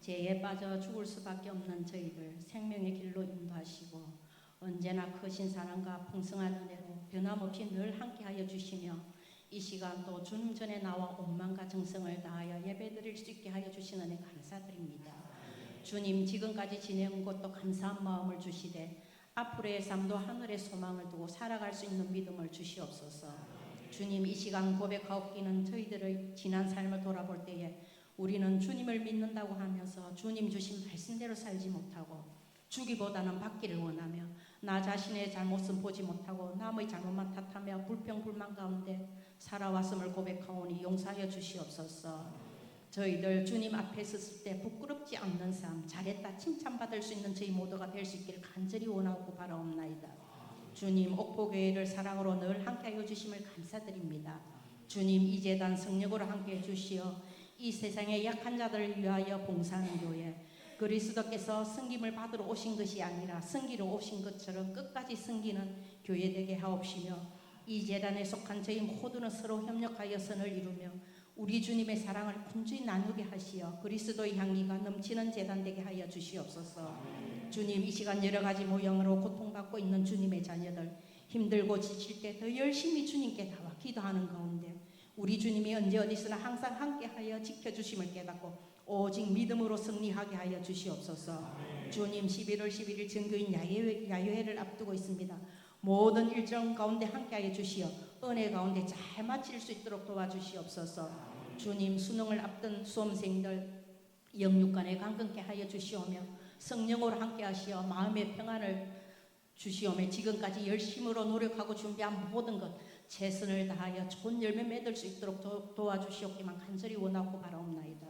죄에 빠져 죽을 수밖에 없는 저희를 생명의 길로 인도하시고 언제나 크신 사랑과 풍성한 은혜로 변함없이 늘 함께하여 주시며 이 시간 또 주님 전에 나와 온망과 정성을 다하여 예배드릴 수 있게 하여 주신 은혜 감사드립니다. 주님, 지금까지 지내온 것도 감사한 마음을 주시되 앞으로의 삶도 하늘의 소망을 두고 살아갈 수 있는 믿음을 주시옵소서. 주님, 이 시간 고백하옵기는 저희들의 지난 삶을 돌아볼 때에 우리는 주님을 믿는다고 하면서 주님 주신 말씀대로 살지 못하고 주기보다는 받기를 원하며 나 자신의 잘못은 보지 못하고 남의 잘못만 탓하며 불평불만 가운데 살아왔음을 고백하오니 용서하여 주시옵소서. 저희들 주님 앞에 섰을 때 부끄럽지 않는 삶, 잘했다 칭찬받을 수 있는 저희 모두가 될 수 있기를 간절히 원하고 바라옵나이다. 주님, 옥포교회를 사랑으로 늘 함께하여 주심을 감사드립니다. 주님, 이 재단 성령으로 함께해 주시어 이 세상의 약한 자들을 위하여 봉사하는 교회, 그리스도께서 섬김을 받으러 오신 것이 아니라 섬기러 오신 것처럼 끝까지 섬기는 교회 되게 하옵시며 이 재단에 속한 저희 모두는 서로 협력하여 선을 이루며 우리 주님의 사랑을 분주히 나누게 하시어 그리스도의 향기가 넘치는 재단 되게 하여 주시옵소서. 주님, 이 시간 여러 가지 모형으로 고통받고 있는 주님의 자녀들, 힘들고 지칠 때 더 열심히 주님께 나와 기도하는 가운데 우리 주님이 언제 어디서나 항상 함께하여 지켜주심을 깨닫고 오직 믿음으로 승리하게 하여 주시옵소서. 주님, 11월 11일 정교인 야유회를 앞두고 있습니다. 모든 일정 가운데 함께하여 주시어 은혜 가운데 잘 마칠 수 있도록 도와주시옵소서. 주님, 수능을 앞둔 수험생들 영육간에 강건케 하여 주시오며 성령으로 함께하시어 마음의 평안을 주시오며 지금까지 열심으로 노력하고 준비한 모든 것 최선을 다하여 좋은 열매 맺을 수 있도록 도와주시옵기만 간절히 원하고 바라옵나이다.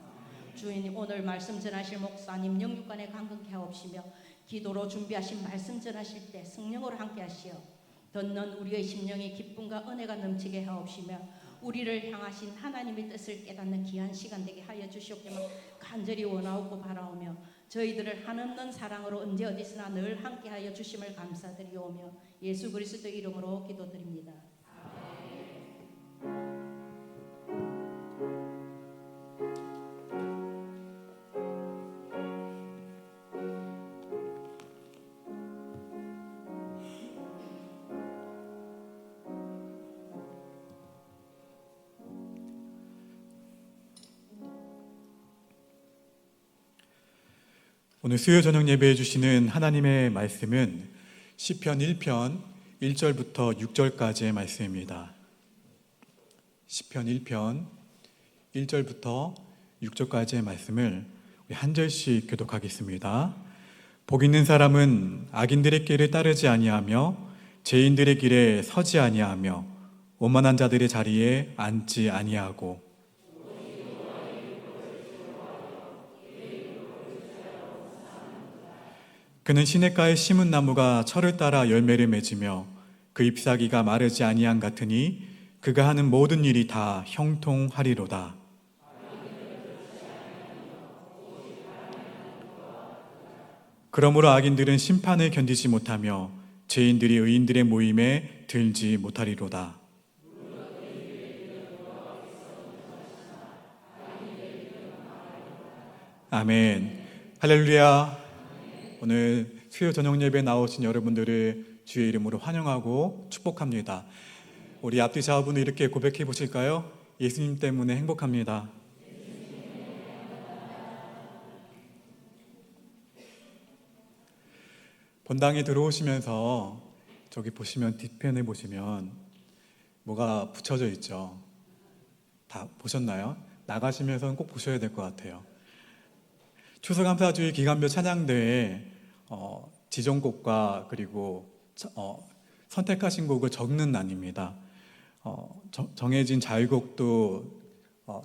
주님, 오늘 말씀 전하실 목사님 영육간에 강건케 하옵시며 기도로 준비하신 말씀 전하실 때 성령으로 함께하시어 듣는 우리의 심령의 기쁨과 은혜가 넘치게 하옵시며 우리를 향하신 하나님의 뜻을 깨닫는 귀한 시간 되게 하여 주시옵기만 간절히 원하고 바라오며 저희들을 한없는 사랑으로 언제 어디서나 늘 함께하여 주심을 감사드리오며 예수 그리스도 이름으로 기도드립니다. 오늘 수요 저녁 예배해 주시는 하나님의 말씀은 시편 1편 1절부터 6절까지의 말씀입니다. 시편 1편 1절부터 6절까지의 말씀을 우리 한 절씩 교독하겠습니다. 복 있는 사람은 악인들의 길을 따르지 아니하며 죄인들의 길에 서지 아니하며 오만한 자들의 자리에 앉지 아니하고 그는 시냇가에 심은 나무가 철을 따라 열매를 맺으며 그 잎사귀가 마르지 아니함 같으니 그가 하는 모든 일이 다 형통하리로다. 그러므로 악인들은 심판을 견디지 못하며 죄인들이 의인들의 모임에 들지 못하리로다. 아멘. 할렐루야. 오늘 수요 저녁 예배에 나오신 여러분들을 주의 이름으로 환영하고 축복합니다. 우리 앞뒤 좌우분을 이렇게 고백해 보실까요? 예수님 때문에 행복합니다. 본당에 들어오시면서 저기 보시면 뒤편에 보시면 뭐가 붙여져 있죠. 다 보셨나요? 나가시면서는 꼭 보셔야 될 것 같아요. 추수감사주일 기간별 찬양대회 지정곡과 그리고 선택하신 곡을 적는 난입니다. 정해진 자유곡도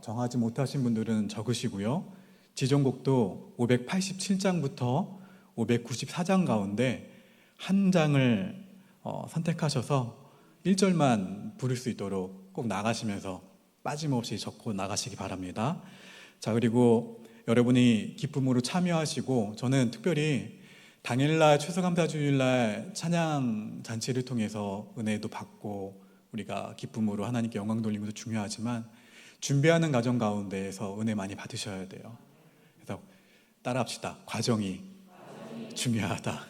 정하지 못하신 분들은 적으시고요. 지정곡도 587장부터 594장 가운데 한 장을 선택하셔서 1절만 부를 수 있도록 꼭 나가시면서 빠짐없이 적고 나가시기 바랍니다. 자, 그리고 여러분이 기쁨으로 참여하시고 저는 특별히 당일날 추수감사주일날 찬양 잔치를 통해서 은혜도 받고 우리가 기쁨으로 하나님께 영광 돌리는 것도 중요하지만 준비하는 과정 가운데에서 은혜 많이 받으셔야 돼요. 그래서 따라합시다. 과정이 중요하다.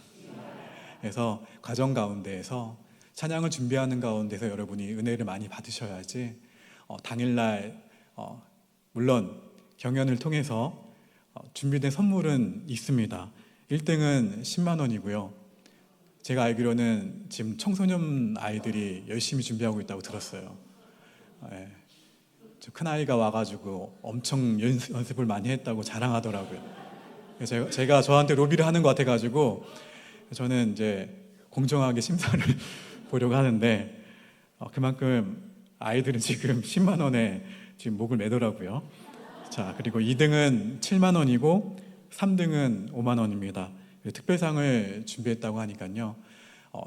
그래서 과정 가운데에서 찬양을 준비하는 가운데서 여러분이 은혜를 많이 받으셔야지 당일날 물론 경연을 통해서 준비된 선물은 있습니다. 1등은 10만 원이고요. 제가 알기로는 지금 청소년 아이들이 열심히 준비하고 있다고 들었어요. 예. 큰 아이가 와가지고 엄청 연습을 많이 했다고 자랑하더라고요. 제가 저한테 로비를 하는 것 같아가지고 저는 이제 공정하게 심사를 보려고 하는데 그만큼 아이들은 지금 10만 원에 지금 목을 매더라고요. 자, 그리고 2등은 7만 원이고 3등은 5만 원입니다. 특별상을 준비했다고 하니까요.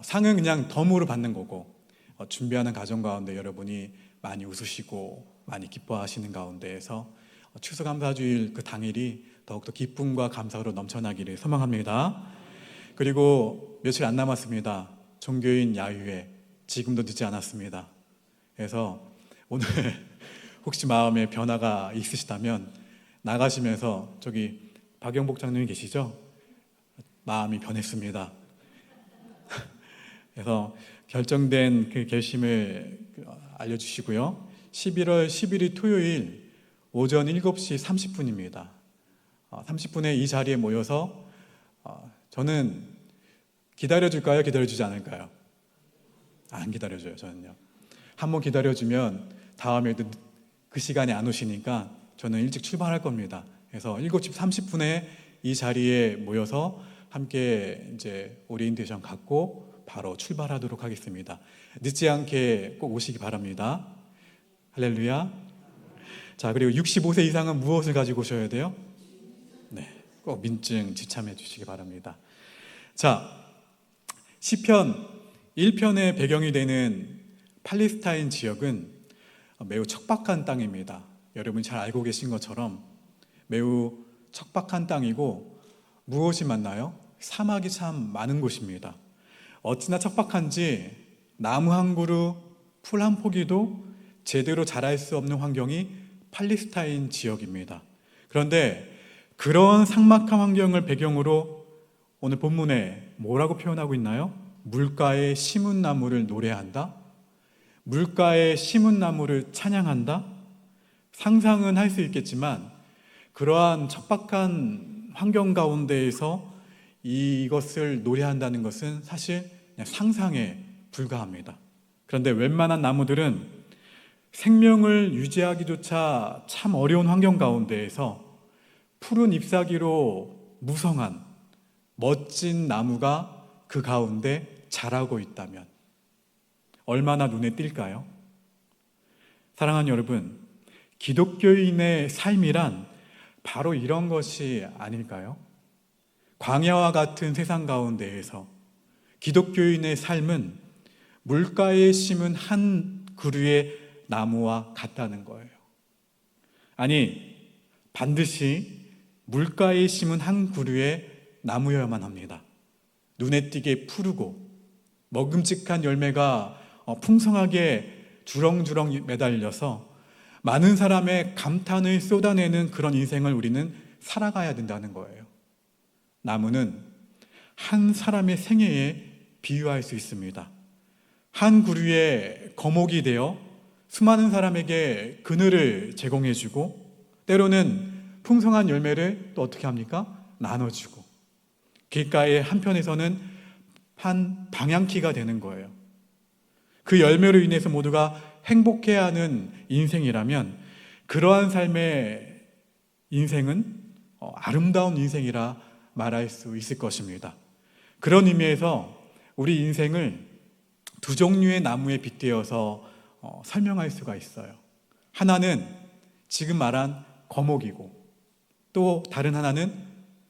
상은 그냥 덤으로 받는 거고 준비하는 과정 가운데 여러분이 많이 웃으시고 많이 기뻐하시는 가운데에서 추수감사주일 그 당일이 더욱더 기쁨과 감사로 넘쳐나기를 소망합니다. 그리고 며칠 안 남았습니다. 종교인 야유회 지금도 늦지 않았습니다. 그래서 오늘 혹시 마음에 변화가 있으시다면 나가시면서 저기 박영복 장로님 계시죠? 마음이 변했습니다. 그래서 결정된 그 결심을 알려주시고요. 11월 11일 토요일 오전 7시 30분입니다. 30분에 이 자리에 모여서 저는 기다려줄까요? 기다려주지 않을까요? 안 기다려줘요, 저는요. 한번 기다려주면 다음에도 그 시간에 안 오시니까 저는 일찍 출발할 겁니다. 그래서 7시 30분에 이 자리에 모여서 함께 이제 오리엔테이션 갖고 바로 출발하도록 하겠습니다. 늦지 않게 꼭 오시기 바랍니다. 할렐루야. 자, 그리고 65세 이상은 무엇을 가지고 오셔야 돼요? 네, 꼭 민증 지참해 주시기 바랍니다. 자, 시편 1편의 배경이 되는 팔레스타인 지역은 매우 척박한 땅입니다. 여러분 잘 알고 계신 것처럼 매우 척박한 땅이고 무엇이 많나요? 사막이 참 많은 곳입니다. 어찌나 척박한지 나무 한 그루, 풀 한 포기도 제대로 자랄 수 없는 환경이 팔레스타인 지역입니다. 그런데 그런 삭막한 환경을 배경으로 오늘 본문에 뭐라고 표현하고 있나요? 물가에 심은 나무를 노래한다? 물가에 심은 나무를 찬양한다? 상상은 할 수 있겠지만 그러한 척박한 환경 가운데에서 이것을 노래한다는 것은 사실 그냥 상상에 불과합니다. 그런데 웬만한 나무들은 생명을 유지하기조차 참 어려운 환경 가운데에서 푸른 잎사귀로 무성한 멋진 나무가 그 가운데 자라고 있다면 얼마나 눈에 띌까요? 사랑하는 여러분, 기독교인의 삶이란 바로 이런 것이 아닐까요? 광야와 같은 세상 가운데에서 기독교인의 삶은 물가에 심은 한 그루의 나무와 같다는 거예요. 아니, 반드시 물가에 심은 한 그루의 나무여야만 합니다. 눈에 띄게 푸르고 먹음직한 열매가 풍성하게 주렁주렁 매달려서 많은 사람의 감탄을 쏟아내는 그런 인생을 우리는 살아가야 된다는 거예요. 나무는 한 사람의 생애에 비유할 수 있습니다. 한 그루의 거목이 되어 수많은 사람에게 그늘을 제공해주고 때로는 풍성한 열매를 또 어떻게 합니까? 나눠주고 길가의 한편에서는 한 방향키가 되는 거예요. 그 열매로 인해서 모두가 행복해하는 인생이라면 그러한 삶의 인생은 아름다운 인생이라 말할 수 있을 것입니다. 그런 의미에서 우리 인생을 두 종류의 나무에 빗대어서 설명할 수가 있어요. 하나는 지금 말한 거목이고 또 다른 하나는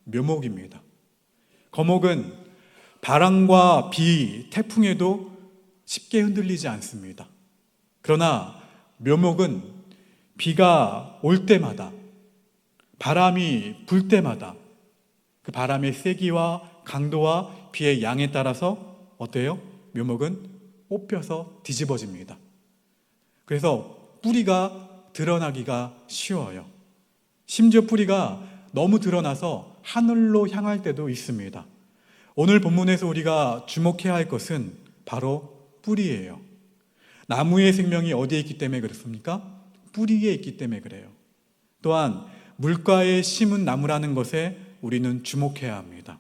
묘목입니다. 거목은 바람과 비, 태풍에도 쉽게 흔들리지 않습니다. 그러나 묘목은 비가 올 때마다 바람이 불 때마다 그 바람의 세기와 강도와 비의 양에 따라서 어때요? 묘목은 뽑혀서 뒤집어집니다. 그래서 뿌리가 드러나기가 쉬워요. 심지어 뿌리가 너무 드러나서 하늘로 향할 때도 있습니다. 오늘 본문에서 우리가 주목해야 할 것은 바로 뿌리예요. 나무의 생명이 어디에 있기 때문에 그렇습니까? 뿌리에 있기 때문에 그래요. 또한 물가에 심은 나무라는 것에 우리는 주목해야 합니다.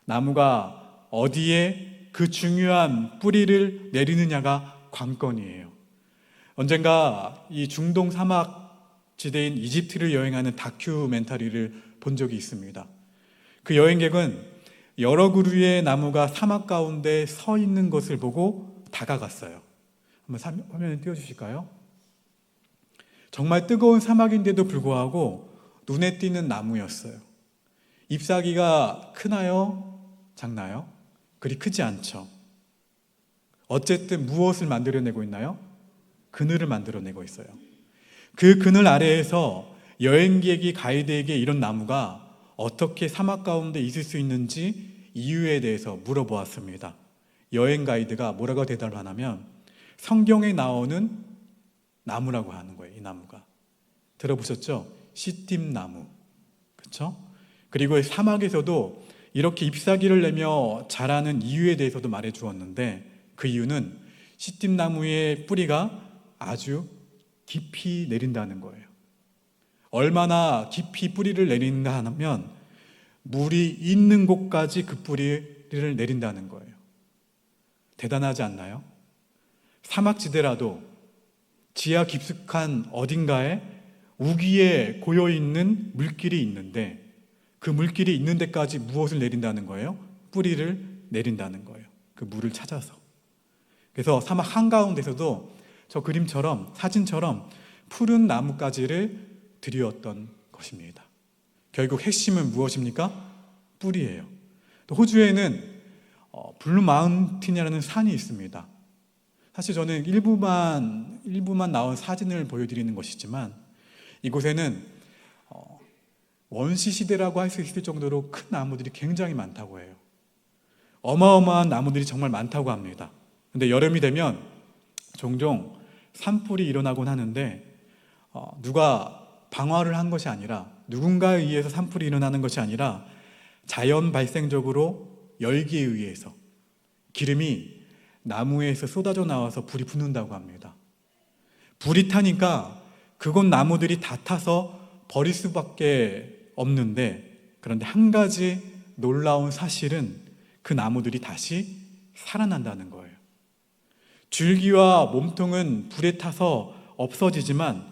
나무가 어디에 그 중요한 뿌리를 내리느냐가 관건이에요. 언젠가 이 중동 사막 지대인 이집트를 여행하는 다큐멘터리를 본 적이 있습니다. 그 여행객은 여러 그루의 나무가 사막 가운데 서 있는 것을 보고 다가갔어요. 한번 화면에 띄워주실까요? 정말 뜨거운 사막인데도 불구하고 눈에 띄는 나무였어요. 잎사귀가 크나요? 작나요? 그리 크지 않죠. 어쨌든 무엇을 만들어내고 있나요? 그늘을 만들어내고 있어요. 그 그늘 아래에서 여행객이 가이드에게 이런 나무가 어떻게 사막 가운데 있을 수 있는지 이유에 대해서 물어보았습니다. 여행 가이드가 뭐라고 대답을 하냐면 성경에 나오는 나무라고 하는 거예요. 이 나무가. 들어보셨죠? 시띠나무. 그렇죠? 그리고 사막에서도 이렇게 잎사귀를 내며 자라는 이유에 대해서도 말해 주었는데 그 이유는 시띠나무의 뿌리가 아주 깊이 내린다는 거예요. 얼마나 깊이 뿌리를 내린가 하면 물이 있는 곳까지 그 뿌리를 내린다는 거예요. 대단하지 않나요? 사막지대라도 지하 깊숙한 어딘가에 우기에 고여있는 물길이 있는데 그 물길이 있는 데까지 무엇을 내린다는 거예요? 뿌리를 내린다는 거예요. 그 물을 찾아서. 그래서 사막 한가운데서도 저 그림처럼 사진처럼 푸른 나뭇가지를 들이었던 것입니다. 결국 핵심은 무엇입니까? 뿌리예요. 또 호주에는 블루 마운틴이라는 산이 있습니다. 사실 저는 일부만 나온 사진을 보여드리는 것이지만 이곳에는 원시 시대라고 할 수 있을 정도로 큰 나무들이 굉장히 많다고 해요. 어마어마한 나무들이 정말 많다고 합니다. 근데 여름이 되면 종종 산불이 일어나곤 하는데 누가 방화를 한 것이 아니라 누군가에 의해서 산불이 일어나는 것이 아니라 자연 발생적으로 열기에 의해서 기름이 나무에서 쏟아져 나와서 불이 붙는다고 합니다. 불이 타니까 그곳 나무들이 다 타서 버릴 수밖에 없는데 그런데 한 가지 놀라운 사실은 그 나무들이 다시 살아난다는 거예요. 줄기와 몸통은 불에 타서 없어지지만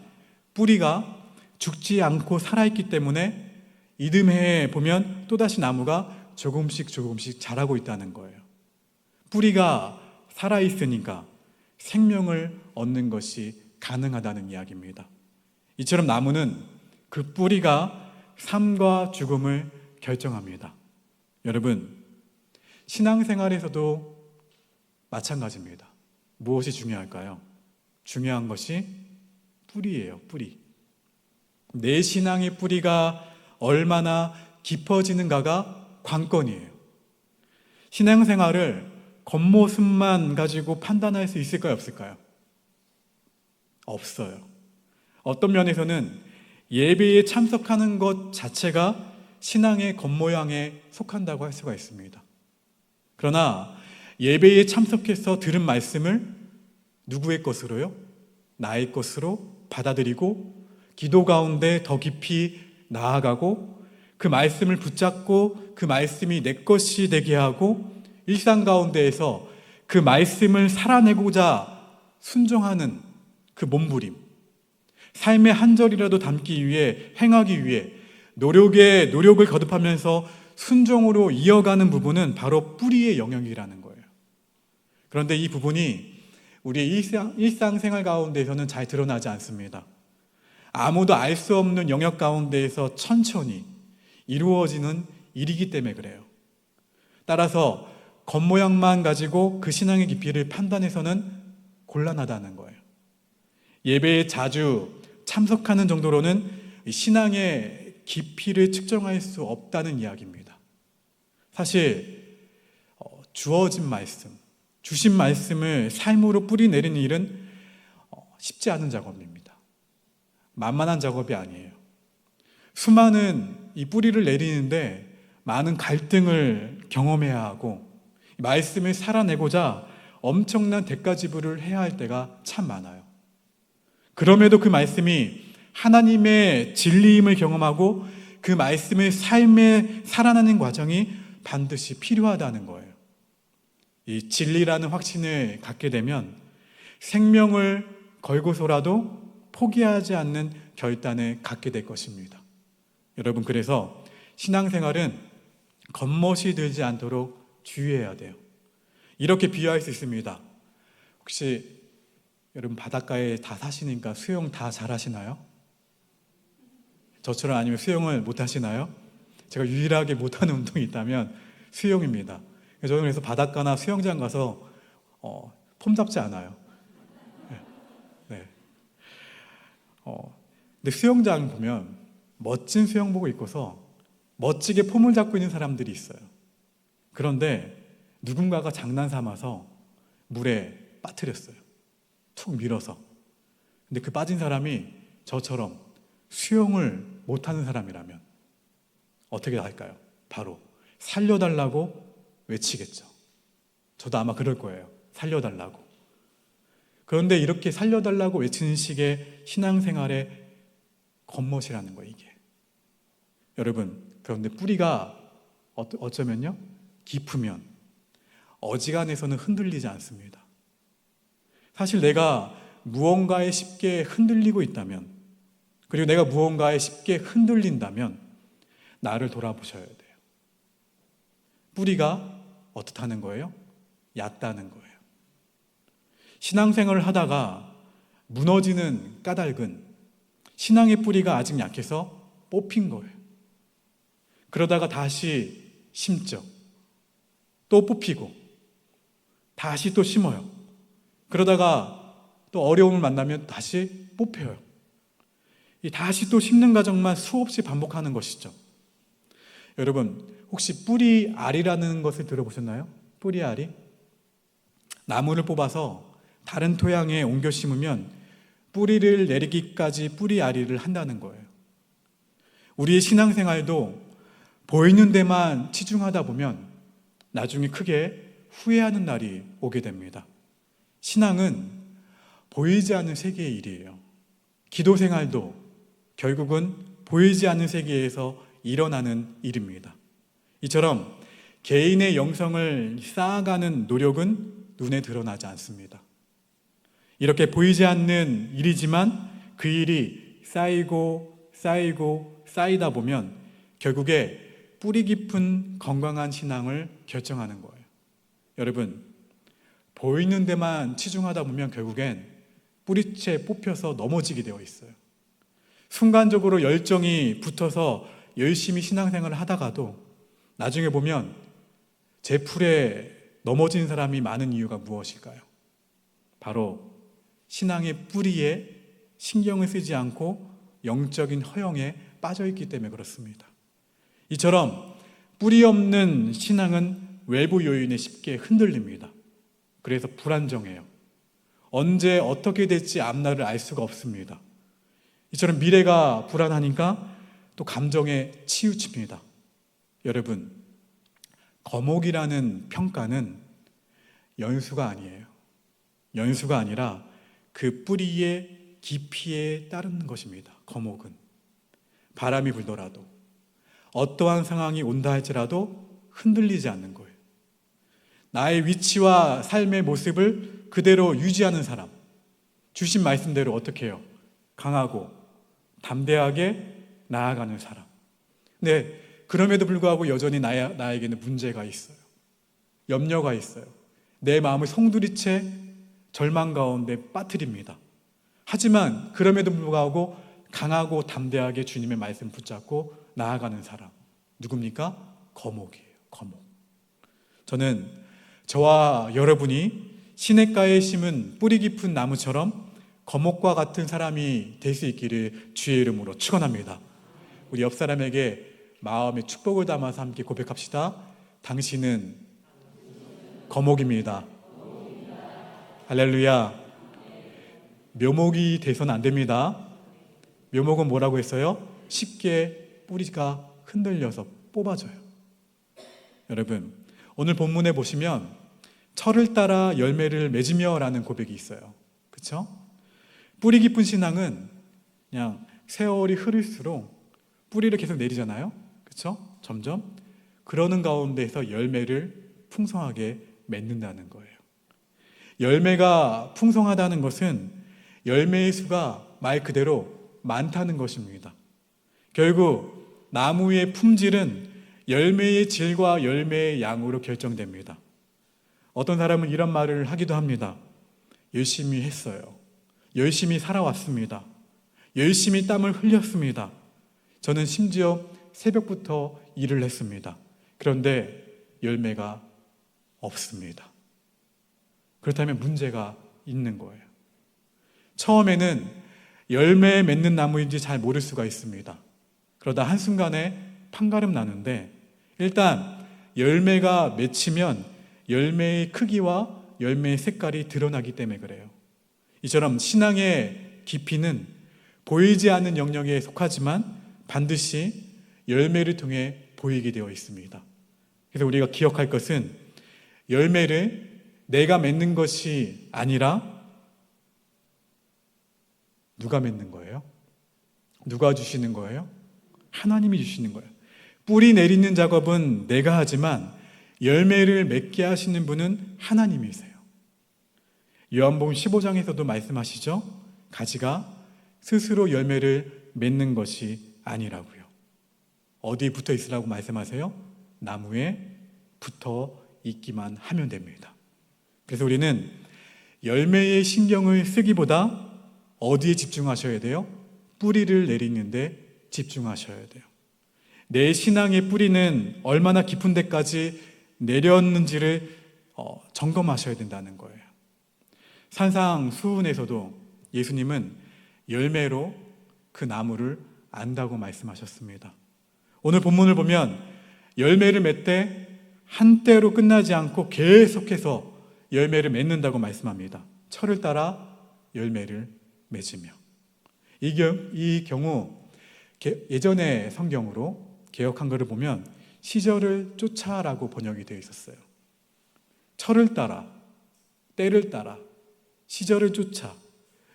뿌리가 죽지 않고 살아있기 때문에 이듬해에 보면 또다시 나무가 조금씩 자라고 있다는 거예요. 뿌리가 살아있으니까 생명을 얻는 것이 가능하다는 이야기입니다. 이처럼 나무는 그 뿌리가 삶과 죽음을 결정합니다. 여러분, 신앙생활에서도 마찬가지입니다. 무엇이 중요할까요? 중요한 것이 뿌리예요, 뿌리. 내 신앙의 뿌리가 얼마나 깊어지는가가 관건이에요. 신앙생활을 겉모습만 가지고 판단할 수 있을까요, 없을까요? 없어요. 어떤 면에서는 예배에 참석하는 것 자체가 신앙의 겉모양에 속한다고 할 수가 있습니다. 그러나 예배에 참석해서 들은 말씀을 누구의 것으로요? 나의 것으로 받아들이고 기도 가운데 더 깊이 나아가고 그 말씀을 붙잡고 그 말씀이 내 것이 되게 하고 일상 가운데에서 그 말씀을 살아내고자 순종하는 그 몸부림, 삶의 한 절이라도 담기 위해 행하기 위해 노력을 거듭하면서 순종으로 이어가는 부분은 바로 뿌리의 영역이라는 거예요. 그런데 이 부분이 우리의 일상생활 가운데에서는 잘 드러나지 않습니다. 아무도 알 수 없는 영역 가운데에서 천천히 이루어지는 일이기 때문에 그래요. 따라서 겉모양만 가지고 그 신앙의 깊이를 판단해서는 곤란하다는 거예요. 예배에 자주 참석하는 정도로는 신앙의 깊이를 측정할 수 없다는 이야기입니다. 사실 주어진 말씀, 주신 말씀을 삶으로 뿌리내리는 일은 쉽지 않은 작업입니다. 만만한 작업이 아니에요. 수많은 이 뿌리를 내리는데 많은 갈등을 경험해야 하고 말씀을 살아내고자 엄청난 대가 지불을 해야 할 때가 참 많아요. 그럼에도 그 말씀이 하나님의 진리임을 경험하고 그 말씀을 삶에 살아나는 과정이 반드시 필요하다는 거예요. 이 진리라는 확신을 갖게 되면 생명을 걸고서라도 포기하지 않는 결단을 갖게 될 것입니다. 여러분, 그래서 신앙생활은 겉멋이 들지 않도록 주의해야 돼요. 이렇게 비유할 수 있습니다. 혹시 여러분 바닷가에 다 사시니까 수영 다 잘하시나요? 저처럼 아니면 수영을 못 하시나요? 제가 유일하게 못하는 운동이 있다면 수영입니다. 저는 그래서 바닷가나 수영장 가서 폼 잡지 않아요. 네. 근데 수영장 보면 멋진 수영복을 입고서 멋지게 폼을 잡고 있는 사람들이 있어요. 그런데 누군가가 장난 삼아서 물에 빠뜨렸어요. 툭 밀어서. 근데 그 빠진 사람이 저처럼 수영을 못하는 사람이라면 어떻게 할까요? 바로 살려달라고 외치겠죠. 저도 아마 그럴 거예요. 살려달라고. 그런데 이렇게 살려달라고 외치는 식의 신앙생활의 겉멋이라는 거예요, 이게. 여러분, 그런데 뿌리가 어쩌면요, 깊으면 어지간해서는 흔들리지 않습니다. 사실 내가 무언가에 쉽게 흔들리고 있다면, 그리고 내가 무언가에 쉽게 흔들린다면 나를 돌아보셔야 돼요. 뿌리가 어떻다는 거예요? 얕다는 거예요. 신앙생활을 하다가 무너지는 까닭은 신앙의 뿌리가 아직 약해서 뽑힌 거예요. 그러다가 다시 심죠. 또 뽑히고 다시 또 심어요. 그러다가 또 어려움을 만나면 다시 뽑혀요. 이 다시 또 심는 과정만 수없이 반복하는 것이죠. 여러분, 혹시 뿌리알이라는 것을 들어보셨나요? 뿌리알이? 나무를 뽑아서 다른 토양에 옮겨 심으면 뿌리를 내리기까지 뿌리알이를 한다는 거예요. 우리의 신앙생활도 보이는 데만 치중하다 보면 나중에 크게 후회하는 날이 오게 됩니다. 신앙은 보이지 않는 세계의 일이에요. 기도 생활도 결국은 보이지 않는 세계에서 일어나는 일입니다. 이처럼 개인의 영성을 쌓아가는 노력은 눈에 드러나지 않습니다. 이렇게 보이지 않는 일이지만 그 일이 쌓이고 쌓이다 보면 결국에 뿌리 깊은 건강한 신앙을 결정하는 거예요. 여러분, 보이는 데만 치중하다 보면 결국엔 뿌리채 뽑혀서 넘어지게 되어 있어요. 순간적으로 열정이 붙어서 열심히 신앙생활을 하다가도 나중에 보면 제 풀에 넘어진 사람이 많은 이유가 무엇일까요? 바로 신앙의 뿌리에 신경을 쓰지 않고 영적인 허영에 빠져있기 때문에 그렇습니다. 이처럼 뿌리 없는 신앙은 외부 요인에 쉽게 흔들립니다. 그래서 불안정해요. 언제 어떻게 될지 앞날을 알 수가 없습니다. 이처럼 미래가 불안하니까 또 감정에 치우칩니다. 여러분, 거목이라는 평가는 연수가 아니에요. 연수가 아니라 그 뿌리의 깊이에 따르는 것입니다. 거목은 바람이 불더라도 어떠한 상황이 온다 할지라도 흔들리지 않는 거예요. 나의 위치와 삶의 모습을 그대로 유지하는 사람, 주신 말씀대로 어떻게 해요? 강하고 담대하게 나아가는 사람. 근데 그럼에도 불구하고 여전히 나에게는 문제가 있어요. 염려가 있어요. 내 마음을 송두리째 절망 가운데 빠뜨립니다. 하지만 그럼에도 불구하고 강하고 담대하게 주님의 말씀 붙잡고 나아가는 사람. 누굽니까? 거목이에요. 거목. 저는 저와 여러분이 시냇가에 심은 뿌리 깊은 나무처럼 거목과 같은 사람이 될 수 있기를 주의 이름으로 축원합니다. 우리 옆 사람에게 마음의 축복을 담아서 함께 고백합시다. 당신은 거목입니다. 할렐루야. 묘목이 돼서는 안 됩니다. 묘목은 뭐라고 했어요? 쉽게 뿌리가 흔들려서 뽑아져요. 여러분, 오늘 본문에 보시면 철을 따라 열매를 맺으며 라는 고백이 있어요. 그렇죠? 뿌리 깊은 신앙은 그냥 세월이 흐를수록 뿌리를 계속 내리잖아요. 그렇죠? 점점 그러는 가운데서 열매를 풍성하게 맺는다는 거예요. 열매가 풍성하다는 것은 열매의 수가 말 그대로 많다는 것입니다. 결국 나무의 품질은 열매의 질과 열매의 양으로 결정됩니다. 어떤 사람은 이런 말을 하기도 합니다. 열심히 했어요. 열심히 살아왔습니다. 열심히 땀을 흘렸습니다. 저는 심지어 새벽부터 일을 했습니다. 그런데 열매가 없습니다. 그렇다면 문제가 있는 거예요. 처음에는 열매 맺는 나무인지 잘 모를 수가 있습니다. 그러다 한순간에 판가름 나는데 일단 열매가 맺히면 열매의 크기와 열매의 색깔이 드러나기 때문에 그래요. 이처럼 신앙의 깊이는 보이지 않는 영역에 속하지만 반드시 열매를 통해 보이게 되어 있습니다. 그래서 우리가 기억할 것은 열매를 내가 맺는 것이 아니라 누가 맺는 거예요? 누가 주시는 거예요? 하나님이 주시는 거예요. 뿌리 내리는 작업은 내가 하지만 열매를 맺게 하시는 분은 하나님이세요. 요한복음 15장에서도 말씀하시죠. 가지가 스스로 열매를 맺는 것이 아니라고요. 어디에 붙어 있으라고 말씀하세요? 나무에 붙어 있기만 하면 됩니다. 그래서 우리는 열매의 신경을 쓰기보다 어디에 집중하셔야 돼요? 뿌리를 내리는데 집중하셔야 돼요. 내 신앙의 뿌리는 얼마나 깊은 데까지 내렸는지를 점검하셔야 된다는 거예요. 산상수훈에서도 예수님은 열매로 그 나무를 안다고 말씀하셨습니다. 오늘 본문을 보면 열매를 맺되 한때로 끝나지 않고 계속해서 열매를 맺는다고 말씀합니다. 철을 따라 열매를 맺으며. 이 경우 예전의 성경으로 개역한 것을 보면 시절을 쫓아라고 번역이 되어 있었어요. 철을 따라, 때를 따라, 시절을 쫓아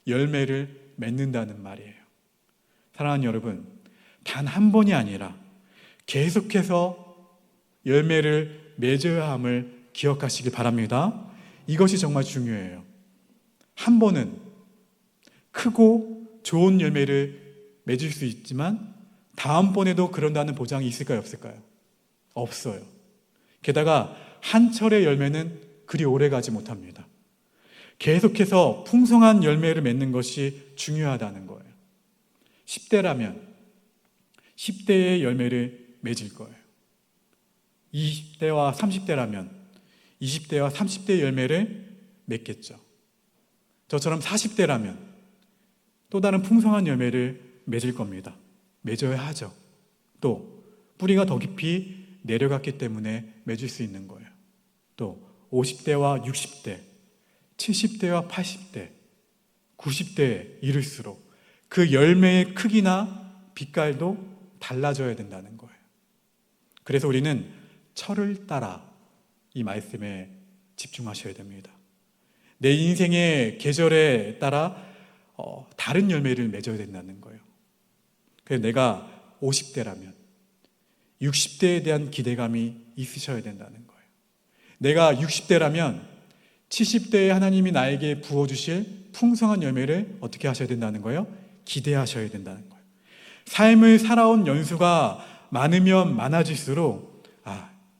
열매를 맺는다는 말이에요. 사랑하는 여러분, 단 한 번이 아니라 계속해서 열매를 맺어야 함을 기억하시기 바랍니다. 이것이 정말 중요해요. 한 번은 크고 좋은 열매를 맺을 수 있지만 다음번에도 그런다는 보장이 있을까요? 없을까요? 없어요. 게다가 한 철의 열매는 그리 오래 가지 못합니다. 계속해서 풍성한 열매를 맺는 것이 중요하다는 거예요. 10대라면 10대의 열매를 맺을 거예요. 20대와 30대라면 20대와 30대의 열매를 맺겠죠. 저처럼 40대라면 또 다른 풍성한 열매를 맺을 겁니다. 맺어야 하죠. 또 뿌리가 더 깊이 내려갔기 때문에 맺을 수 있는 거예요. 또 50대와 60대, 70대와 80대, 90대에 이를수록 그 열매의 크기나 빛깔도 달라져야 된다는 거예요. 그래서 우리는 철을 따라 이 말씀에 집중하셔야 됩니다. 내 인생의 계절에 따라 다른 열매를 맺어야 된다는 거예요. 그래서 내가 50대라면 60대에 대한 기대감이 있으셔야 된다는 거예요. 내가 60대라면 70대에 하나님이 나에게 부어주실 풍성한 열매를 어떻게 하셔야 된다는 거예요? 기대하셔야 된다는 거예요. 삶을 살아온 연수가 많으면 많아질수록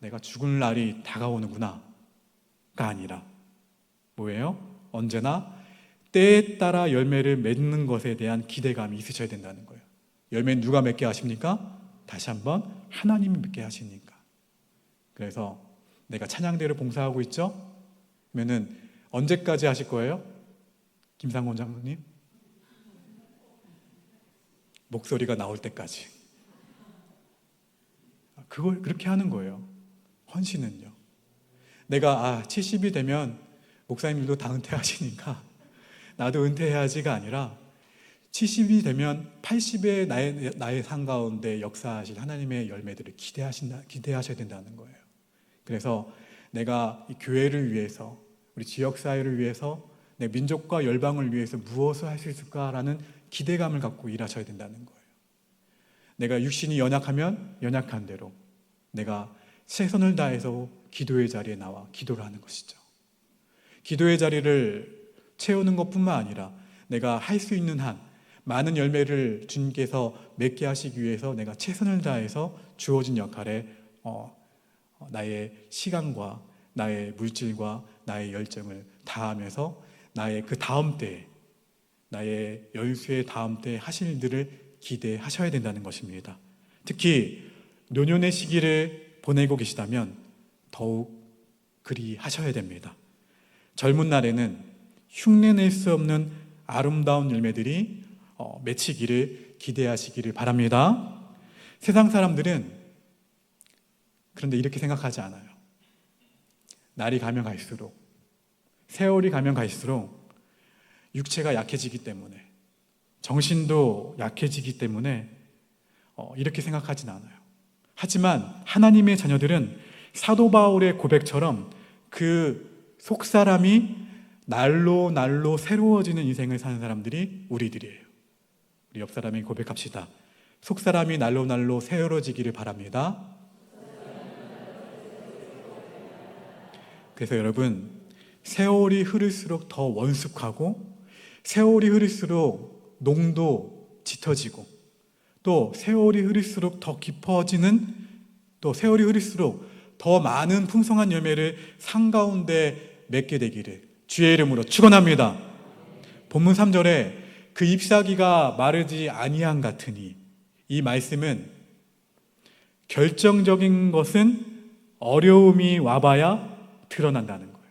내가 죽을 날이 다가오는구나가 아니라 뭐예요? 언제나 때에 따라 열매를 맺는 것에 대한 기대감이 있으셔야 된다는 거예요. 열매는 누가 맺게 하십니까? 다시 한번 하나님이 맺게 하시니까. 그래서 내가 찬양대를 봉사하고 있죠? 그러면은 언제까지 하실 거예요? 김상곤 장로님? 목소리가 나올 때까지. 그걸 그렇게 하는 거예요. 헌신은요. 내가 70이 되면 목사님들도 다 은퇴하시니까 나도 은퇴해야지가 아니라 70이 되면 80의 나의 삶 가운데 역사하실 하나님의 열매들을 기대하셔야 된다는 거예요. 그래서 내가 이 교회를 위해서, 우리 지역사회를 위해서, 내 민족과 열방을 위해서 무엇을 할 수 있을까라는 기대감을 갖고 일하셔야 된다는 거예요. 내가 육신이 연약하면 연약한 대로 내가 최선을 다해서 기도의 자리에 나와 기도를 하는 것이죠. 기도의 자리를 채우는 것뿐만 아니라 내가 할 수 있는 한 많은 열매를 주님께서 맺게 하시기 위해서 내가 최선을 다해서 주어진 역할에 나의 시간과 나의 물질과 나의 열정을 다하면서 나의 그 다음 때에, 나의 열수의 다음 때에 하실 일들을 기대하셔야 된다는 것입니다. 특히 노년의 시기를 보내고 계시다면 더욱 그리 하셔야 됩니다. 젊은 날에는 흉내낼 수 없는 아름다운 열매들이 맺히기를 기대하시기를 바랍니다. 세상 사람들은 그런데 이렇게 생각하지 않아요. 날이 가면 갈수록, 세월이 가면 갈수록 육체가 약해지기 때문에, 정신도 약해지기 때문에 이렇게 생각하진 않아요. 하지만 하나님의 자녀들은 사도 바울의 고백처럼 그 속사람이 날로 날로 새로워지는 인생을 사는 사람들이 우리들이에요. 우리 옆 사람이 고백합시다. 속사람이 날로 날로 새로워지기를 바랍니다. 그래서 여러분, 세월이 흐를수록 더 원숙하고, 세월이 흐를수록 농도 짙어지고, 또 세월이 흐를수록 더 깊어지는, 또 세월이 흐를수록 더 많은 풍성한 열매를 산 가운데 맺게 되기를 주의 이름으로 축원합니다. 본문 3절에 그 잎사귀가 마르지 아니함 같으니, 이 말씀은 결정적인 것은 어려움이 와봐야 드러난다는 거예요.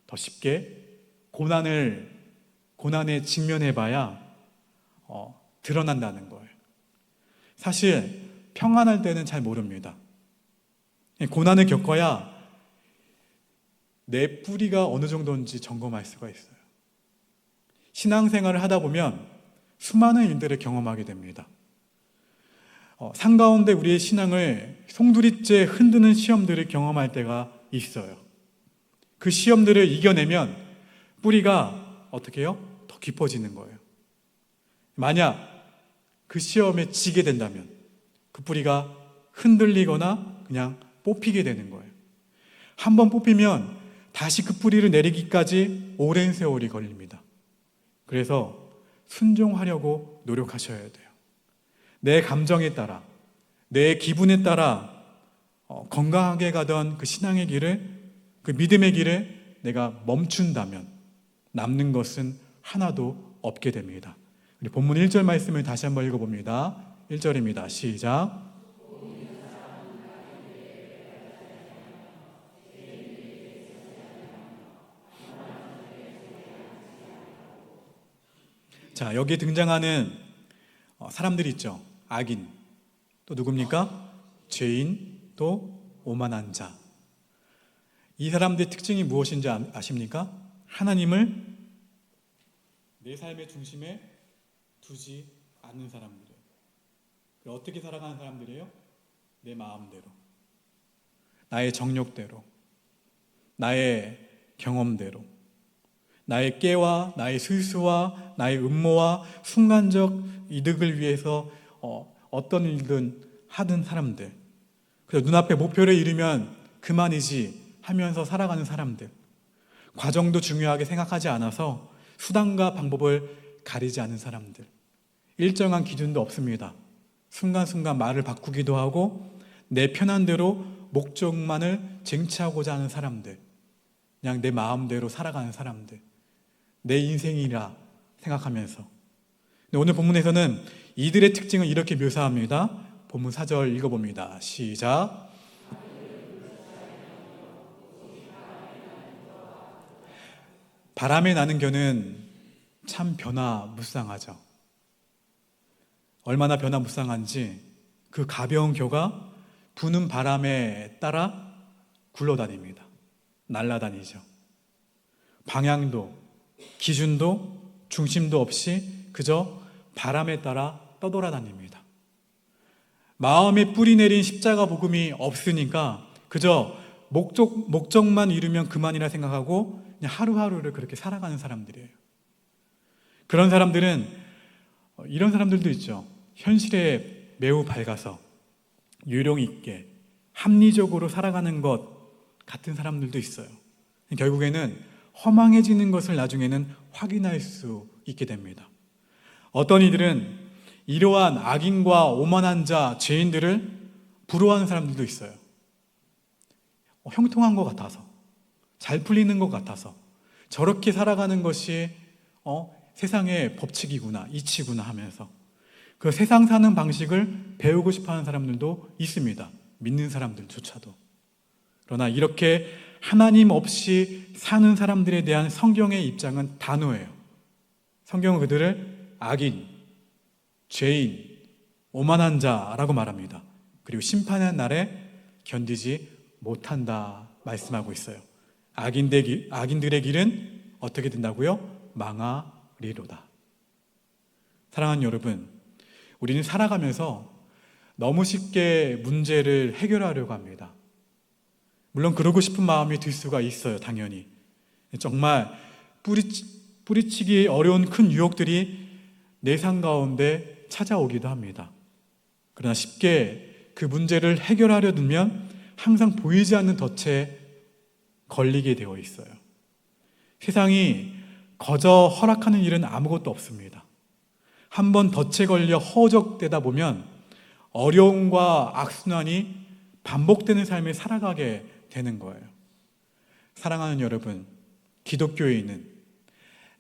더 쉽게 고난에 직면해봐야 드러난다는 거예요. 사실 평안할 때는 잘 모릅니다. 고난을 겪어야 내 뿌리가 어느 정도인지 점검할 수가 있어요. 신앙생활을 하다 보면 수많은 일들을 경험하게 됩니다. 산 가운데 우리의 신앙을 송두리째 흔드는 시험들을 경험할 때가 있어요. 그 시험들을 이겨내면 뿌리가 어떻게 해요? 더 깊어지는 거예요. 만약 그 시험에 지게 된다면 그 뿌리가 흔들리거나 그냥 뽑히게 되는 거예요. 한번 뽑히면 다시 그 뿌리를 내리기까지 오랜 세월이 걸립니다. 그래서 순종하려고 노력하셔야 돼요. 내 감정에 따라, 내 기분에 따라 건강하게 가던 그 신앙의 길을, 그 믿음의 길을 내가 멈춘다면 남는 것은 하나도 없게 됩니다. 우리 본문 1절 말씀을 다시 한번 읽어봅니다. 1절입니다. 시작. 자, 여기에 등장하는 사람들이 있죠. 악인, 또 누굽니까? 죄인, 또 오만한 자. 이 사람들의 특징이 무엇인지 아십니까? 하나님을 내 삶의 중심에 두지 않는 사람들이에요. 어떻게 살아가는 사람들이에요? 내 마음대로, 나의 정욕대로, 나의 경험대로, 나의 깨와 나의 술수와 나의 음모와 순간적 이득을 위해서 어떤 일든 하던 사람들, 그래서 눈앞에 목표를 이루면 그만이지 하면서 살아가는 사람들, 과정도 중요하게 생각하지 않아서 수단과 방법을 가리지 않는 사람들, 일정한 기준도 없습니다. 순간순간 말을 바꾸기도 하고 내 편한 대로 목적만을 쟁취하고자 하는 사람들, 그냥 내 마음대로 살아가는 사람들, 내 인생이라 생각하면서. 오늘 본문에서는 이들의 특징을 이렇게 묘사합니다. 본문 4절 읽어봅니다. 시작. 바람에 나는 겨는 참 변화무쌍하죠. 얼마나 변화무쌍한지 그 가벼운 겨가 부는 바람에 따라 굴러다닙니다. 날아다니죠. 방향도 기준도 중심도 없이 그저 바람에 따라 떠돌아다닙니다. 마음에 뿌리 내린 십자가 복음이 없으니까 그저 목적만 이루면 그만이라 생각하고 그냥 하루하루를 그렇게 살아가는 사람들이에요. 그런 사람들은 이런 사람들도 있죠. 현실에 매우 밝아서 요령 있게 합리적으로 살아가는 것 같은 사람들도 있어요. 결국에는 허망해지는 것을 나중에는 확인할 수 있게 됩니다. 어떤 이들은 이러한 악인과 오만한 자, 죄인들을 부러워하는 사람들도 있어요. 형통한 것 같아서, 잘 풀리는 것 같아서, 저렇게 살아가는 것이 세상의 법칙이구나, 이치구나 하면서 그 세상 사는 방식을 배우고 싶어하는 사람들도 있습니다. 믿는 사람들조차도. 그러나 이렇게 하나님 없이 사는 사람들에 대한 성경의 입장은 단호해요. 성경은 그들을 악인, 죄인, 오만한 자라고 말합니다. 그리고 심판의 날에 견디지 못한다 말씀하고 있어요. 악인들의 길은 어떻게 된다고요? 망하리로다. 사랑하는 여러분, 우리는 살아가면서 너무 쉽게 문제를 해결하려고 합니다. 물론 그러고 싶은 마음이 들 수가 있어요, 당연히. 정말 뿌리치기 어려운 큰 유혹들이 내 삶 가운데 찾아오기도 합니다. 그러나 쉽게 그 문제를 해결하려 들면 항상 보이지 않는 덫에 걸리게 되어 있어요. 세상이 거저 허락하는 일은 아무것도 없습니다. 한번 덫에 걸려 허우적대다 보면 어려움과 악순환이 반복되는 삶을 살아가게 되는 거예요. 사랑하는 여러분, 기독교인은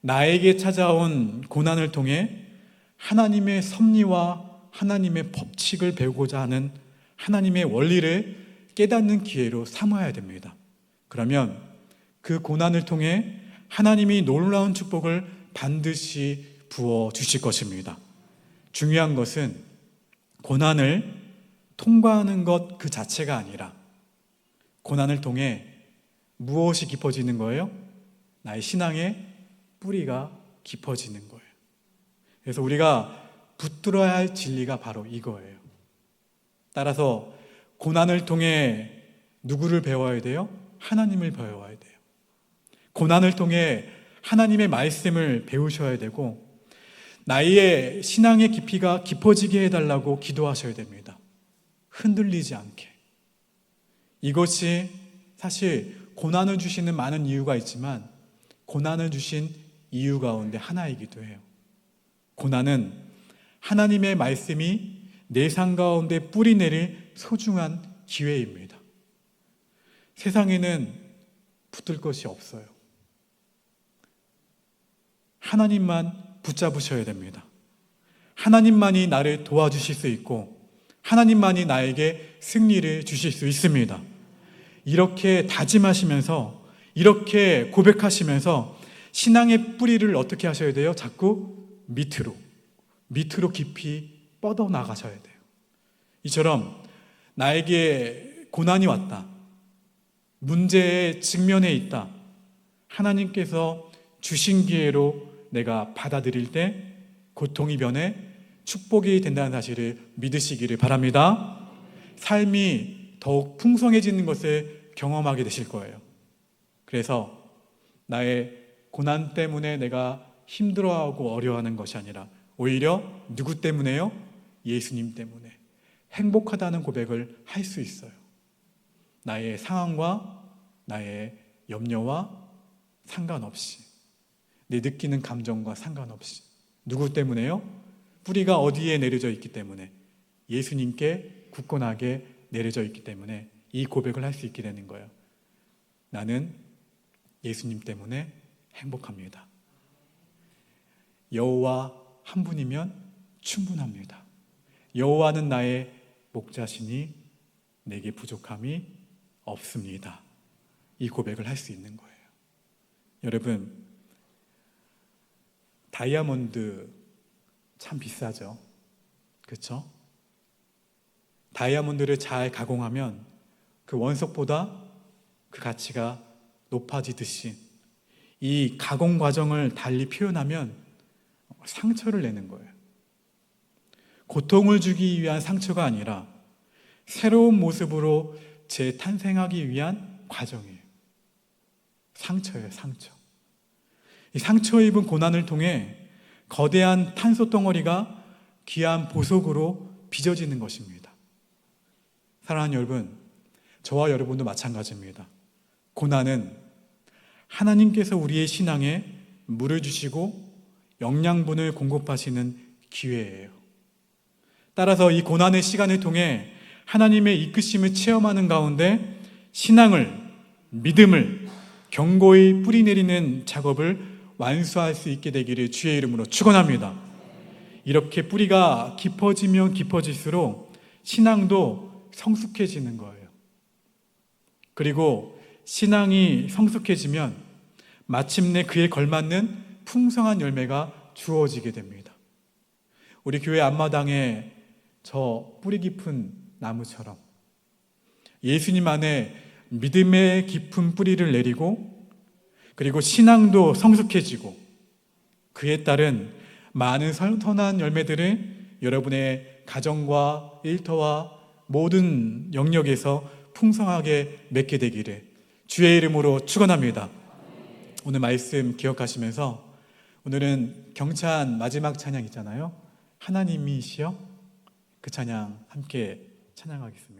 나에게 찾아온 고난을 통해 하나님의 섭리와 하나님의 법칙을 배우고자 하는 하나님의 원리를 깨닫는 기회로 삼아야 됩니다. 그러면 그 고난을 통해 하나님이 놀라운 축복을 반드시 부어 주실 것입니다. 중요한 것은 고난을 통과하는 것 그 자체가 아니라 고난을 통해 무엇이 깊어지는 거예요? 나의 신앙의 뿌리가 깊어지는 거예요. 그래서 우리가 붙들어야 할 진리가 바로 이거예요. 따라서 고난을 통해 누구를 배워야 돼요? 하나님을 배워야 돼요. 고난을 통해 하나님의 말씀을 배우셔야 되고 나의 신앙의 깊이가 깊어지게 해달라고 기도하셔야 됩니다. 흔들리지 않게. 이것이 사실 고난을 주시는 많은 이유가 있지만 고난을 주신 이유 가운데 하나이기도 해요. 고난은 하나님의 말씀이 내 삶 가운데 뿌리 내릴 소중한 기회입니다. 세상에는 붙들 것이 없어요. 하나님만 붙잡으셔야 됩니다. 하나님만이 나를 도와주실 수 있고 하나님만이 나에게 승리를 주실 수 있습니다. 이렇게 다짐하시면서 이렇게 고백하시면서 신앙의 뿌리를 어떻게 하셔야 돼요? 자꾸 밑으로 깊이 뻗어나가셔야 돼요. 이처럼 나에게 고난이 왔다. 문제의 직면에 있다. 하나님께서 주신 기회로 내가 받아들일 때 고통이 변해 축복이 된다는 사실을 믿으시기를 바랍니다. 삶이 더욱 풍성해지는 것을 경험하게 되실 거예요. 그래서 나의 고난 때문에 내가 힘들어하고 어려워하는 것이 아니라 오히려 누구 때문에요? 예수님 때문에 행복하다는 고백을 할 수 있어요. 나의 상황과 나의 염려와 상관없이 내 느끼는 감정과 상관없이 누구 때문에요? 뿌리가 어디에 내려져 있기 때문에 예수님께 굳건하게 내려져 있기 때문에 이 고백을 할 수 있게 되는 거예요. 나는 예수님 때문에 행복합니다. 여호와 한 분이면 충분합니다. 여호와는 나의 목자시니 내게 부족함이 없습니다. 이 고백을 할 수 있는 거예요. 여러분, 다이아몬드 참 비싸죠. 그렇죠? 다이아몬드를 잘 가공하면 그 원석보다 그 가치가 높아지듯이 이 가공 과정을 달리 표현하면 상처를 내는 거예요. 고통을 주기 위한 상처가 아니라 새로운 모습으로 재탄생하기 위한 과정이에요. 상처예요, 상처. 이 상처 입은 고난을 통해 거대한 탄소 덩어리가 귀한 보석으로 빚어지는 것입니다. 사랑하는 여러분, 저와 여러분도 마찬가지입니다. 고난은 하나님께서 우리의 신앙에 물을 주시고 영양분을 공급하시는 기회예요. 따라서 이 고난의 시간을 통해 하나님의 이끄심을 체험하는 가운데 신앙을, 믿음을 견고히 뿌리내리는 작업을 완수할 수 있게 되기를 주의 이름으로 축원합니다. 이렇게 뿌리가 깊어지면 깊어질수록 신앙도 성숙해지는 거예요. 그리고 신앙이 성숙해지면 마침내 그에 걸맞는 풍성한 열매가 주어지게 됩니다. 우리 교회 앞마당에 저 뿌리 깊은 나무처럼 예수님 안에 믿음의 깊은 뿌리를 내리고 그리고 신앙도 성숙해지고 그에 따른 많은 선한 열매들을 여러분의 가정과 일터와 모든 영역에서 풍성하게 맺게 되기를 주의 이름으로 축원합니다. 오늘 말씀 기억하시면서 오늘은 경찬 마지막 찬양 있잖아요. 하나님이시여, 그 찬양 함께 찬양하겠습니다.